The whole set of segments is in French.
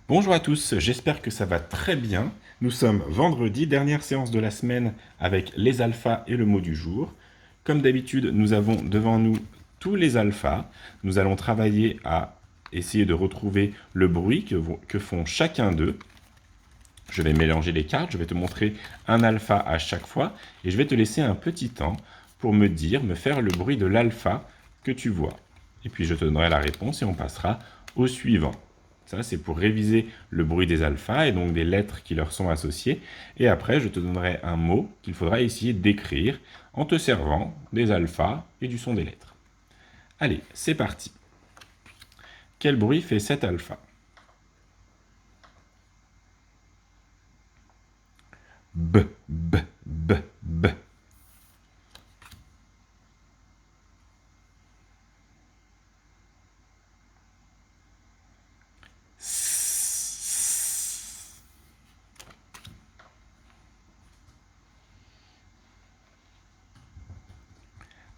Bonjour à tous, j'espère que ça va très bien. Nous sommes vendredi, dernière séance de la semaine avec les alphas et le mot du jour. Comme d'habitude, nous avons devant nous tous les alphas. Nous allons travailler à essayer de retrouver le bruit que font chacun d'eux. Je vais mélanger les cartes, je vais te montrer un alpha à chaque fois et je vais te laisser un petit temps pour me faire le bruit de l'alpha que tu vois. Et puis je te donnerai la réponse et on passera au suivant. Ça, c'est pour réviser le bruit des alphas et donc des lettres qui leur sont associées. Et après, je te donnerai un mot qu'il faudra essayer d'écrire en te servant des alphas et du son des lettres. Allez, c'est parti. Quel bruit fait cet alpha? B, b, b, b.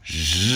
J.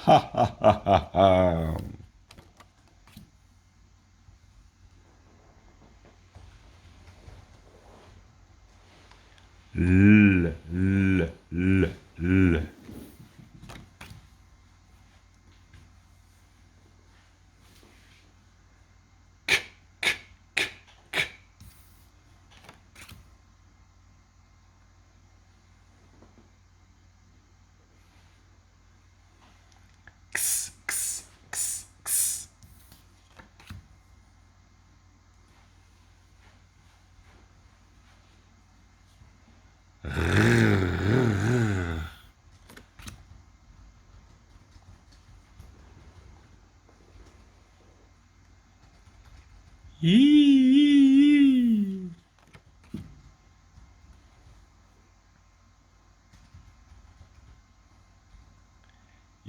Ha ha ha ha ha. L, l, l, l. X, x, x, x. I,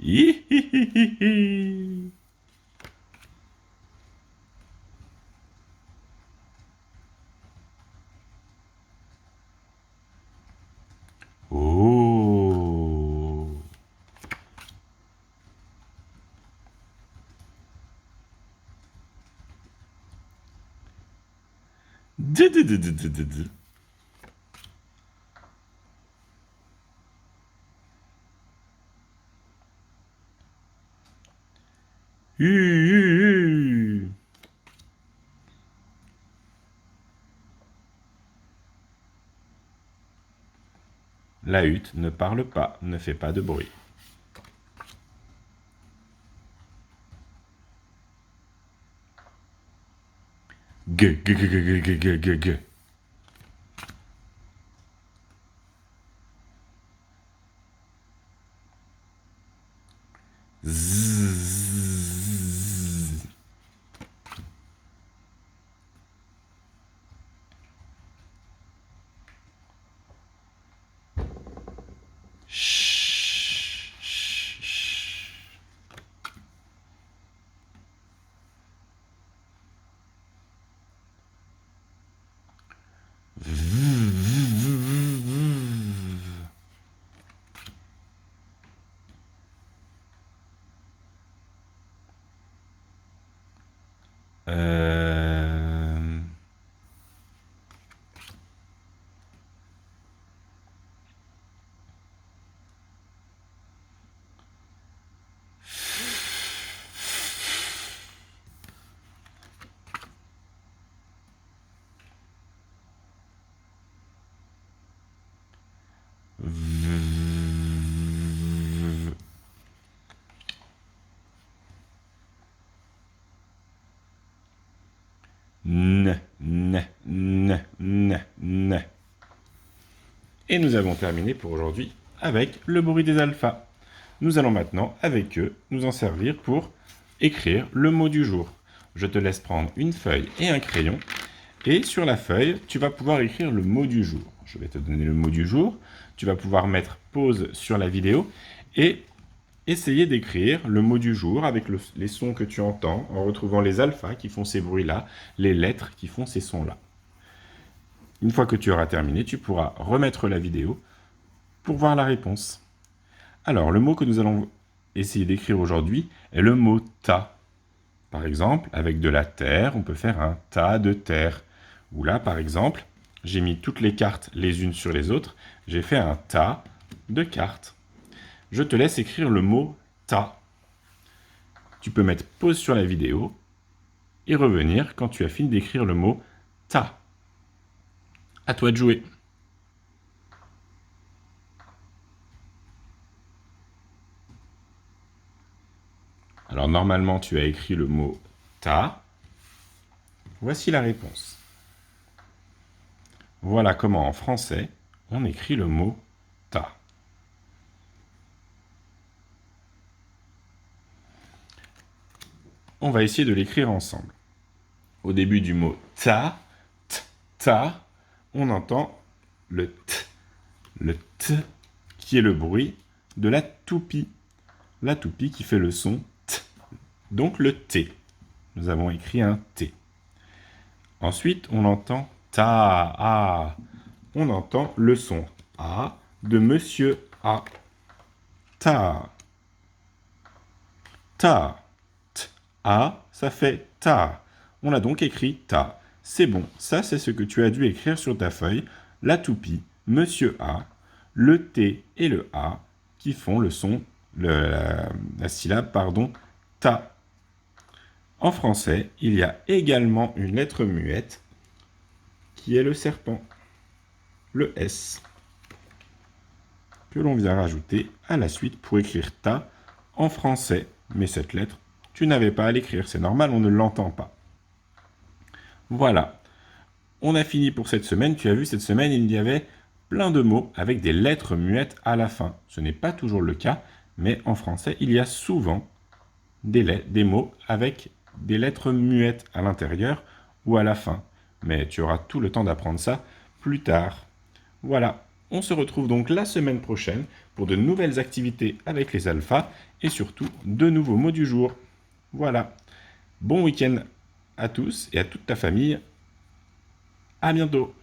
I, I, I, I, I. Oh. D, d, d, d, d, d, d. U, U, U. La hutte ne parle pas, ne fait pas de bruit. G, g, g, g, g, g, g, g. Z. Ch, ch, ch. V, v, v, v, v. Euh... N, N, N, N, N. Et nous avons terminé pour aujourd'hui avec le bruit des alphas. Nous allons maintenant, avec eux, nous en servir pour écrire le mot du jour. Je te laisse prendre une feuille et un crayon. Et sur la feuille, tu vas pouvoir écrire le mot du jour. Je vais te donner le mot du jour. Tu vas pouvoir mettre pause sur la vidéo et essayer d'écrire le mot du jour avec les sons que tu entends, en retrouvant les alphas qui font ces bruits-là, les lettres qui font ces sons-là. Une fois que tu auras terminé, tu pourras remettre la vidéo pour voir la réponse. Alors, le mot que nous allons essayer d'écrire aujourd'hui est le mot « tas ». Par exemple, avec de la terre, on peut faire un tas de terre. Ou là, par exemple, j'ai mis toutes les cartes les unes sur les autres, j'ai fait un tas de cartes. Je te laisse écrire le mot « tas ». Tu peux mettre pause sur la vidéo et revenir quand tu as fini d'écrire le mot « tas ». À toi de jouer. Alors normalement, tu as écrit le mot « tas ». Voici la réponse. Voilà comment en français, on écrit le mot « tas ». On va essayer de l'écrire ensemble. Au début du mot « ta », ta, on entend le t, qui est le bruit de la toupie. La toupie qui fait le son t, donc le t. Nous avons écrit un t. Ensuite, on entend ta, a. On entend le son a de Monsieur A. Ta. Ta. T, a, ça fait ta. On a donc écrit ta. C'est bon, ça c'est ce que tu as dû écrire sur ta feuille. La toupie, Monsieur A, le T et le A qui font le son, la syllabe, pardon, ta. En français, il y a également une lettre muette qui est le serpent, le S, que l'on vient rajouter à la suite pour écrire ta en français. Mais cette lettre, tu n'avais pas à l'écrire, c'est normal, on ne l'entend pas. Voilà, on a fini pour cette semaine. Tu as vu, cette semaine, il y avait plein de mots avec des lettres muettes à la fin. Ce n'est pas toujours le cas, mais en français, il y a souvent des mots avec des lettres muettes à l'intérieur ou à la fin. Mais tu auras tout le temps d'apprendre ça plus tard. Voilà, on se retrouve donc la semaine prochaine pour de nouvelles activités avec les alphas et surtout de nouveaux mots du jour. Voilà, bon week-end à tous et à toute ta famille. À bientôt.